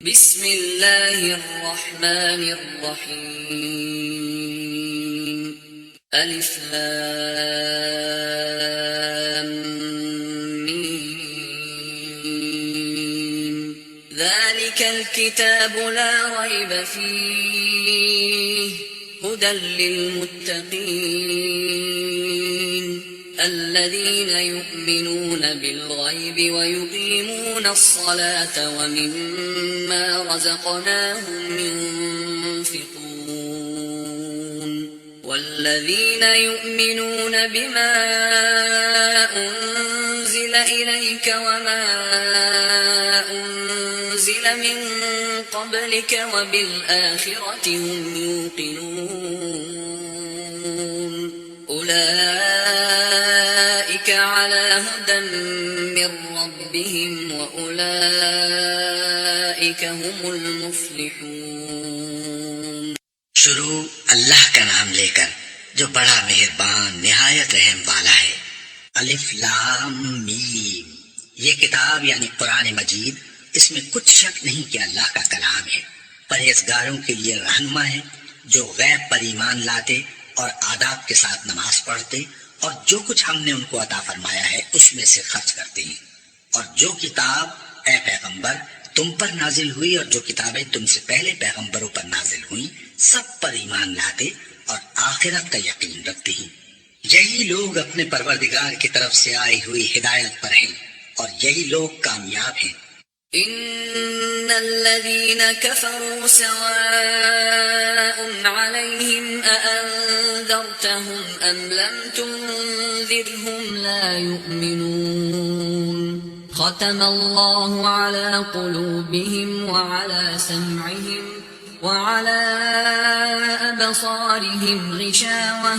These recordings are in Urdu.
بسم اللہ الرحمن الرحیم الف لام میم ذالک الکتاب لا ریب فیہ ہدی للمتقین الذين يؤمنون بالغيب ويقيمون الصلاة ومما رزقناهم ينفقون والذين يؤمنون بما أنزل إليك وما أنزل من قبلك وبالآخرة هم يوقنون أولئك على هدى من ربهم وأولئك هم المفلحون. شروع اللہ کا نام لے کر جو بڑا مہربان نہایت رحم والا ہے. الف لام میم. یہ کتاب یعنی قرآن مجید، اس میں کچھ شک نہیں کہ اللہ کا کلام ہے. پرہیزگاروں کے لیے رہنما ہے جو غیب پر ایمان لاتے اور آداب کے ساتھ نماز پڑھتے اور جو کچھ ہم نے ان کو عطا فرمایا ہے اس میں سے خرچ کرتے ہیں. اور جو کتاب اے پیغمبر تم پر نازل ہوئی اور جو کتابیں تم سے پہلے پیغمبروں پر نازل ہوئی سب پر ایمان لاتے اور آخرت کا یقین رکھتے ہیں. یہی لوگ اپنے پروردگار کی طرف سے آئی ہوئی ہدایت پر ہیں اور یہی لوگ کامیاب ہیں. ان الذين كفروا سواء عليهم أأنذرتهم أم لم تنذرهم لا يؤمنون ختم الله على قلوبهم وعلى سمعهم وعلى أبصارهم غشاوة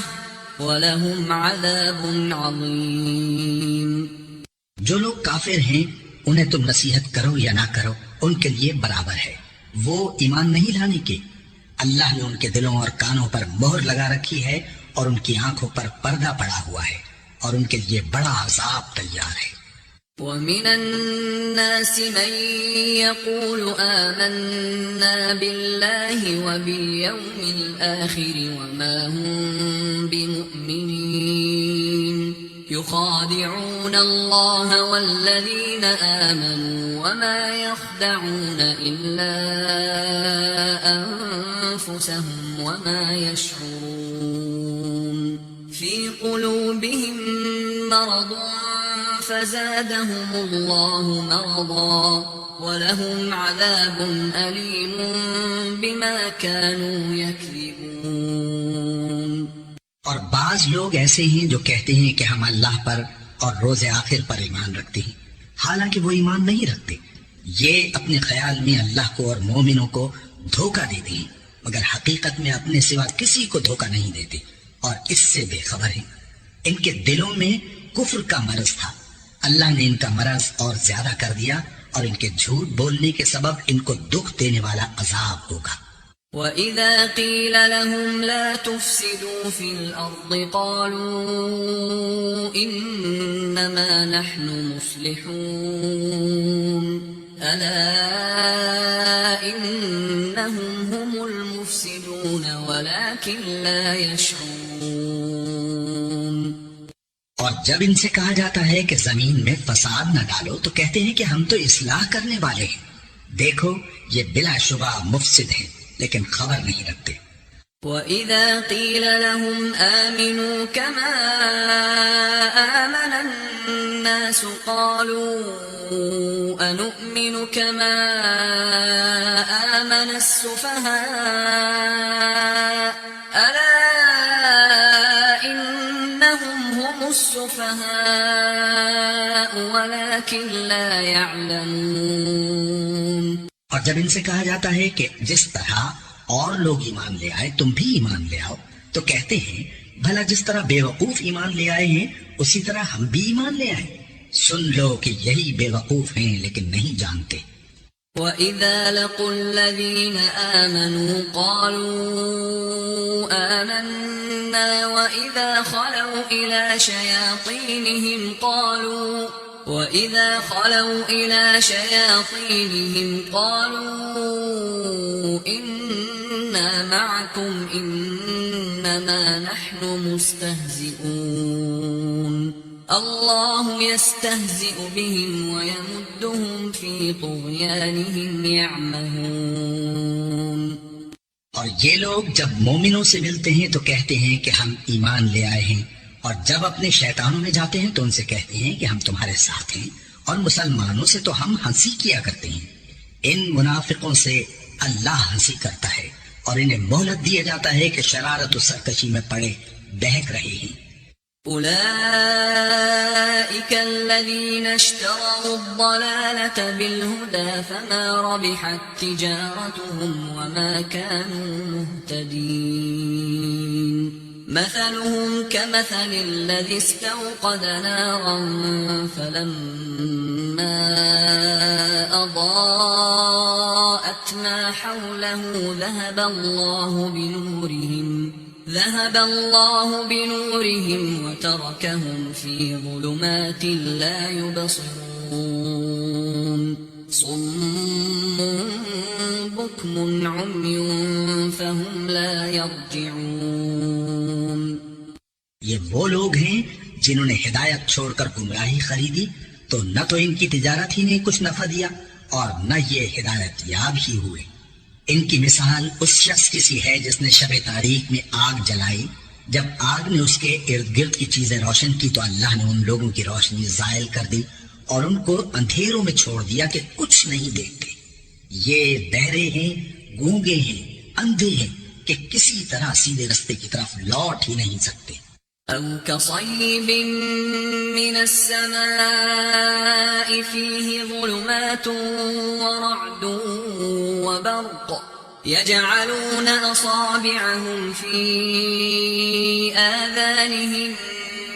ولهم عذاب عظيم. جو لوگ کافر ہیں انہیں تم نصیحت کرو یا نہ کرو ان کے لیے برابر ہے. وہ ایمان نہیں لانے کے. اللہ نے ان کے دلوں اور کانوں پر مہر لگا رکھی ہے اور ان کی آنکھوں پر پردہ پڑا ہوا ہے اور ان کے لیے بڑا عذاب تیار ہے. وَمِنَ النَّاسِ مَن يَقُولُ آمَنَّا بِاللَّهِ وَبِالْيَوْمِ الْآخِرِ وَمَا هُم بِمُؤْمِنِينَ يخادعون الله والذين آمنوا وما يخدعون إلا أنفسهم وما يشعرون في قلوبهم مرض فزادهم الله مرضا ولهم عذاب أليم بما كانوا يكذبون. اور بعض لوگ ایسے ہیں جو کہتے ہیں کہ ہم اللہ پر اور روز آخر پر ایمان رکھتے ہیں حالانکہ وہ ایمان نہیں رکھتے. یہ اپنے خیال میں اللہ کو اور مومنوں کو دھوکہ دیتے ہیں مگر حقیقت میں اپنے سوا کسی کو دھوکہ نہیں دیتے اور اس سے بے خبر ہیں. ان کے دلوں میں کفر کا مرض تھا. اللہ نے ان کا مرض اور زیادہ کر دیا اور ان کے جھوٹ بولنے کے سبب ان کو دکھ دینے والا عذاب ہوگا. وَإِذَا قِيلَ لَهُمْ لَا تُفْسِدُوا فِي الْأَرْضِ قَالُوا إِنَّمَا نَحْنُ مُصْلِحُونَ أَلَا إِنَّهُمْ هُمُ الْمُفْسِدُونَ وَلَكِنْ لَا يَشْعُرُونَ. اور جب ان سے کہا جاتا ہے کہ زمین میں فساد نہ ڈالو تو کہتے ہیں کہ ہم تو اصلاح کرنے والے ہیں. دیکھو یہ بلا شبہ مفسد ہیں لیکن خبر نہیں رکھتے. وَإِذَا قِيلَ لَهُمْ آمِنُوا كَمَا آمَنَ النَّاسُ قَالُوا أَنُؤْمِنُ كَمَا آمَنَ السُّفَهَاءُ أَلَا إِنَّهُمْ هُمُ السُّفَهَاءُ وَلَكِنْ لَا يَعْلَمُونَ. اور جب ان سے کہا جاتا ہے کہ جس طرح اور لوگ ایمان لے آئے تم بھی ایمان لے آؤ تو کہتے ہیں بھلا جس طرح بے وقوف ایمان لے آئے ہیں اسی طرح ہم بھی ایمان لے آئیں. سن لو کہ یہی بے وقوف ہیں لیکن نہیں جانتے. وَإِذَا لَقُوا الَّذِينَ آمَنُوا قَالُوا آمَنَّا وَإِذَا خَلَوْا إِلَى شَيَاطِينِهِمْ قَالُوا وَإِذَا خَلَوْا إِلَى شَيَاطِينِهِمْ قَالُوا إِنَّا مَعَكُمْ إِنَّمَا نَحْنُ مُسْتَهْزِئُونَ اللَّهُ يَسْتَهْزِئُ بِهِمْ وَيَمُدُّهُمْ فِي طُغْيَانِهِمْ يَعْمَهُونَ اور یہ لوگ جب مومنوں سے ملتے ہیں تو کہتے ہیں کہ ہم ایمان لے آئے ہیں، اور جب اپنے شیطانوں میں جاتے ہیں تو ان سے کہتے ہیں کہ ہم تمہارے ساتھ ہیں، اور مسلمانوں سے تو ہم ہنسی کیا کرتے ہیں۔ ان منافقوں سے اللہ ہنسی کرتا ہے اور انہیں مہلت دیا جاتا ہے کہ شرارت و سرکشی میں پڑے بہک رہے ہیں۔ أولئك الذين اشتروا الضلالة بالهدى فما ربحت تجارتهم وما كانوا مهتدين مثلهم كمثل الذي استوقد نارا فلما أضاءت ما حوله ذهب الله بنورهم وتركهم في ظلمات لا يبصرون صم بكم عمي فهم لا يرجعون یہ وہ لوگ ہیں جنہوں نے ہدایت چھوڑ کر گمراہی خریدی تو نہ تو ان کی تجارت ہی نے کچھ نفع دیا اور نہ یہ ہدایت یاب ہی ہوئے۔ ان کی مثال اس شخص کی سی ہے جس نے شب تاریک میں آگ جلائی، جب آگ نے اس کے ارد گرد کی چیزیں روشن کی تو اللہ نے ان لوگوں کی روشنی زائل کر دی اور ان کو اندھیروں میں چھوڑ دیا کہ کچھ نہیں دیکھتے۔ یہ بہرے ہیں، گونگے ہیں، اندھے ہیں کہ کسی طرح سیدھے رستے کی طرف لوٹ ہی نہیں سکتے۔ أو كصيب من السماء فيه ظلمات ورعد وبرق يجعلون أصابعهم في آذانهم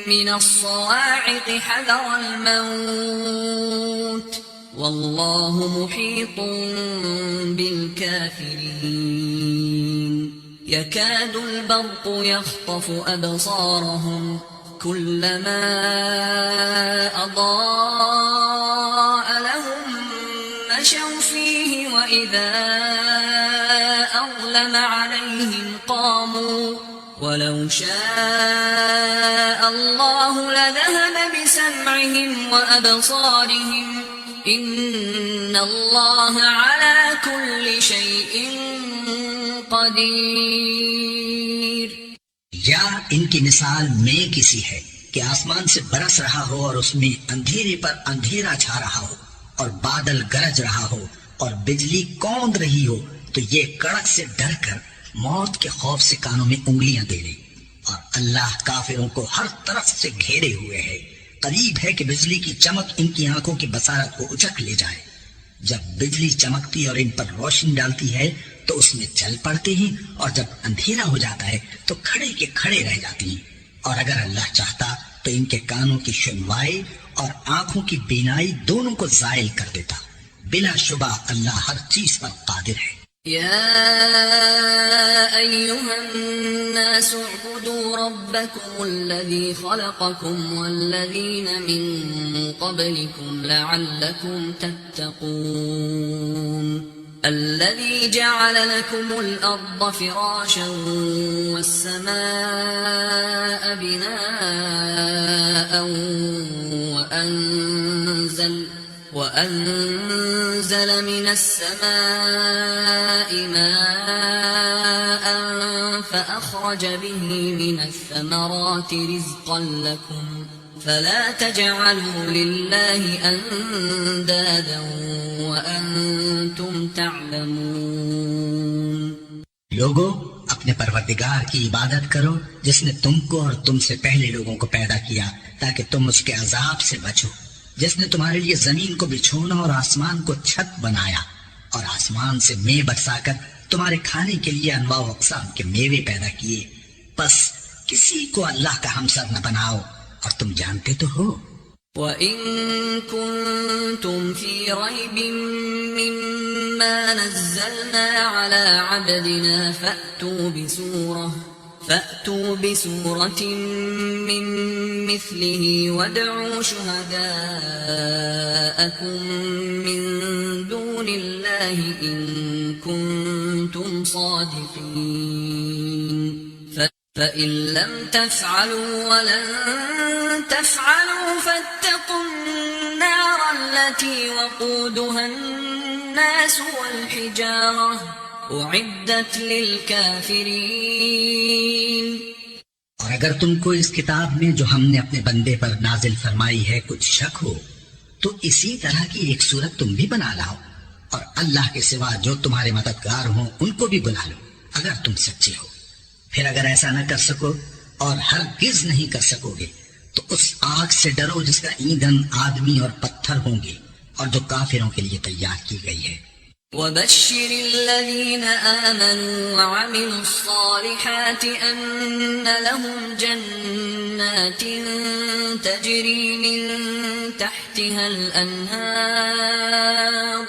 من الصواعق حذر الموت والله محيط بالكافرين يكاد البرق يخطف أبصارهم كلما أضاء لهم مشوا فيه وإذا أظلم عليهم قاموا ولو شاء الله لذهب بسمعهم وأبصارهم إن الله على كل شيء قدیر۔ یا ان کی مثال میں کسی ہے کہ آسمان سے برس رہا ہو اور اس میں اندھیرے پر اندھیرا چھا رہا ہو اور بادل گرج رہا ہو اور بجلی کوند رہی ہو تو یہ کڑک سے ڈر کر موت کے خوف سے کانوں میں انگلیاں دے لے، اور اللہ کافروں کو ہر طرف سے گھیرے ہوئے ہے۔ قریب ہے کہ بجلی کی چمک ان کی آنکھوں کی بصارت کو اچک لے جائے۔ جب بجلی چمکتی اور ان پر روشنی ڈالتی ہے تو اس میں چل پڑتے ہیں، اور جب اندھیرا ہو جاتا ہے تو کھڑے کے کھڑے رہ جاتے ہیں۔ اور اگر اللہ چاہتا تو ان کے کانوں کی سنوائی اور آنکھوں کی بینائی دونوں کو زائل کر دیتا۔ بلا شبہ اللہ ہر چیز پر قادر ہے۔ يا أيها الناس اعبدوا ربكم الذي خلقكم والذين من قبلكم لعلكم تتقون الذي جعل لكم الأرض فراشا والسماء بناء وأنزل من السماء ماء فأخرج به من الثمرات رزقا لكم فلا تجعلوا لله أندادا وأنتم تعلمون۔ لوگو اپنے پروردگار کی عبادت کرو جس نے تم کو اور تم سے پہلے لوگوں کو پیدا کیا تاکہ تم اس کے عذاب سے بچو، جس نے تمہارے لیے زمین کو بچھونا اور آسمان کو چھت بنایا اور آسمان سے مے برسا کر تمہارے کھانے کے لیے انواع و اقسام کے میوے پیدا کیے، بس کسی کو اللہ کا ہمسر نہ بناؤ اور تم جانتے تو ہو۔ وَإِن كُنتُمْ فِي رَيْبٍ مِّمَّا نَزَّلْنَا عَلَىٰ عَبْدِنَا فَأْتُوا فأتوا بسورة من مثله وادعوا شهداءكم من دون الله إن كنتم صادقين فإن لم تفعلوا ولن تفعلوا فاتقوا النار التي وقودها الناس والحجارة أعدت للكافرين. اور اگر تم کو اس کتاب میں جو ہم نے اپنے بندے پر نازل فرمائی ہے کچھ شک ہو تو اسی طرح کی ایک صورت تم بھی بنا لاؤ اور اللہ کے سوا جو تمہارے مددگار ہوں ان کو بھی بلا لو اگر تم سچے ہو. پھر اگر ایسا نہ کر سکو اور ہرگز نہیں کر سکو گے تو اس آگ سے ڈرو جس کا ایندھن آدمی اور پتھر ہوں گے اور جو کافروں کے لیے تیار کی گئی ہے. وبشر الذين آمنوا وعملوا الصالحات أن لهم جنات تجري من تحتها الأنهار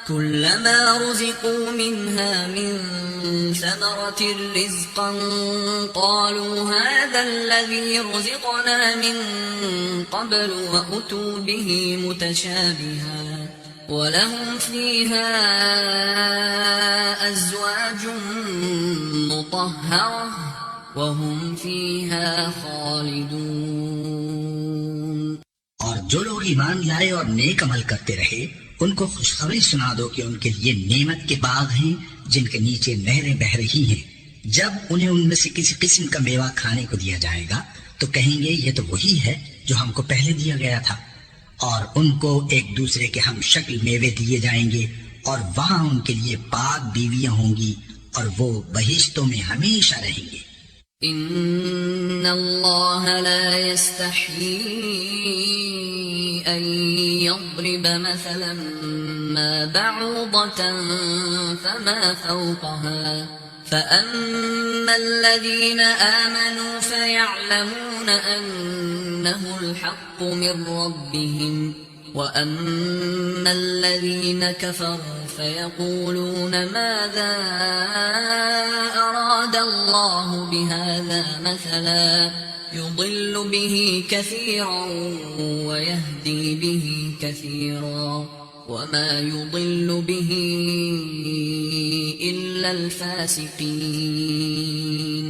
كلما رزقوا منها من ثمرة رزقا قالوا هذا الذي رزقنا من قبل وأتوا به متشابها وَلَهُمْ فِيهَا أَزْوَاجٌ مُطَهَّرَةٌ وَهُمْ فِيهَا خَالِدُونَ. اور جو لوگ ایمان لائے اور نیک عمل کرتے رہے ان کو خوشخبری سنا دو کہ ان کے لیے نعمت کے باغ ہیں جن کے نیچے نہریں بہہ رہی ہیں. جب انہیں ان میں سے کسی قسم کا میوہ کھانے کو دیا جائے گا تو کہیں گے یہ تو وہی ہے جو ہم کو پہلے دیا گیا تھا. اور ان کو ایک دوسرے کے ہم شکل میوے دیے جائیں گے اور وہاں ان کے لیے پاک بیویاں ہوں گی اور وہ بہشتوں میں ہمیشہ رہیں گے. ان اللہ لا يستحيي ان يضرب مثلا ما بعوضة فما فوقها فأما الذين آمنوا فيعلمون أنه الحق من ربهم وأما الذين كفروا فيقولون ماذا أراد الله بهذا مثلا يضل به كثيرا ويهدي به كثيرا وما يضل به إلا الفاسقين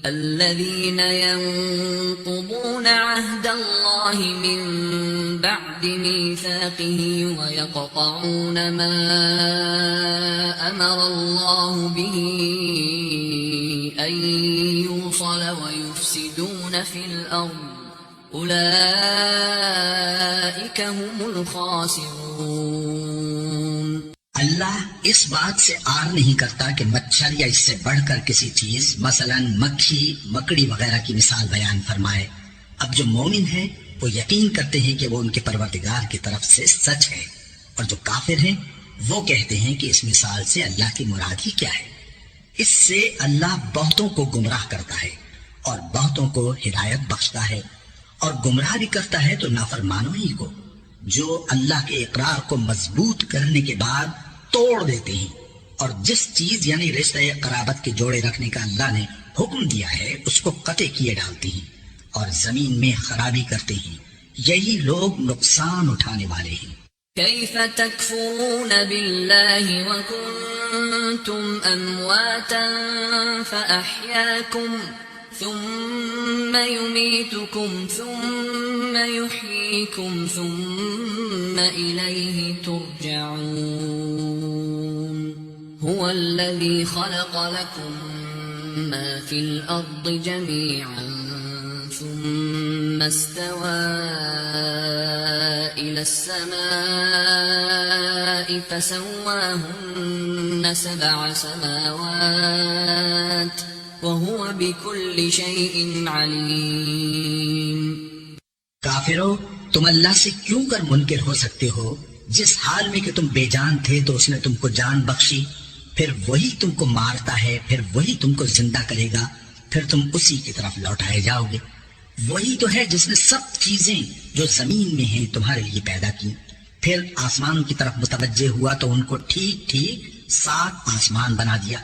الذين ينقضون عهد الله من بعد ميثاقه ويقطعون ما أمر الله به أن يوصل ويفسدون في الأرض أولئك هم الخاسرون. اللہ اس بات سے آر نہیں کرتا کہ مچھر یا اس سے بڑھ کر کسی چیز مثلا مکھی مکڑی وغیرہ کی مثال بیان فرمائے. اب جو مومن ہیں وہ یقین کرتے ہیں کہ وہ ان کے پروردگار کی طرف سے سچ ہے اور جو کافر ہیں وہ کہتے ہیں کہ اس مثال سے اللہ کی مراد ہی کیا ہے. اس سے اللہ بہتوں کو گمراہ کرتا ہے اور بہتوں کو ہدایت بخشتا ہے اور گمراہ بھی کرتا ہے تو نافرمانوں ہی کو جو اللہ کے اقرار کو مضبوط کرنے کے بعد توڑ دیتے ہیں اور جس چیز یعنی رشتہ قرابت کے جوڑے رکھنے کا اللہ نے حکم دیا ہے اس کو قطع کیے ڈالتے ہیں اور زمین میں خرابی کرتے ہیں. یہی لوگ نقصان اٹھانے والے ہیں. كيف تكفرون بالله وكنتم أمواتا فأحياكم ثم يميتكم ثم يحييكم ثم إليه ترجعون. هو الذي خلق لكم ما في الأرض جميعا ثم استوى إلى السماء فسواهن 7 سماوات وهو بكل شيء عليم. کافرو تم اللہ سے کیوں کر منکر ہو سکتے ہو جس حال میں کہ تم بے جان تھے تو اس نے تم کو جان بخشی, پھر وہی تم کو مارتا ہے, پھر وہی تم کو زندہ کرے گا, پھر تم اسی کی طرف لوٹائے جاؤ گے. وہی تو ہے جس نے سب چیزیں جو زمین میں ہیں تمہارے لیے پیدا کی, پھر آسمانوں کی طرف متوجہ ہوا تو ان کو ٹھیک ٹھیک 7 آسمان بنا دیا,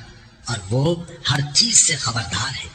اور وہ ہر چیز سے خبردار ہے.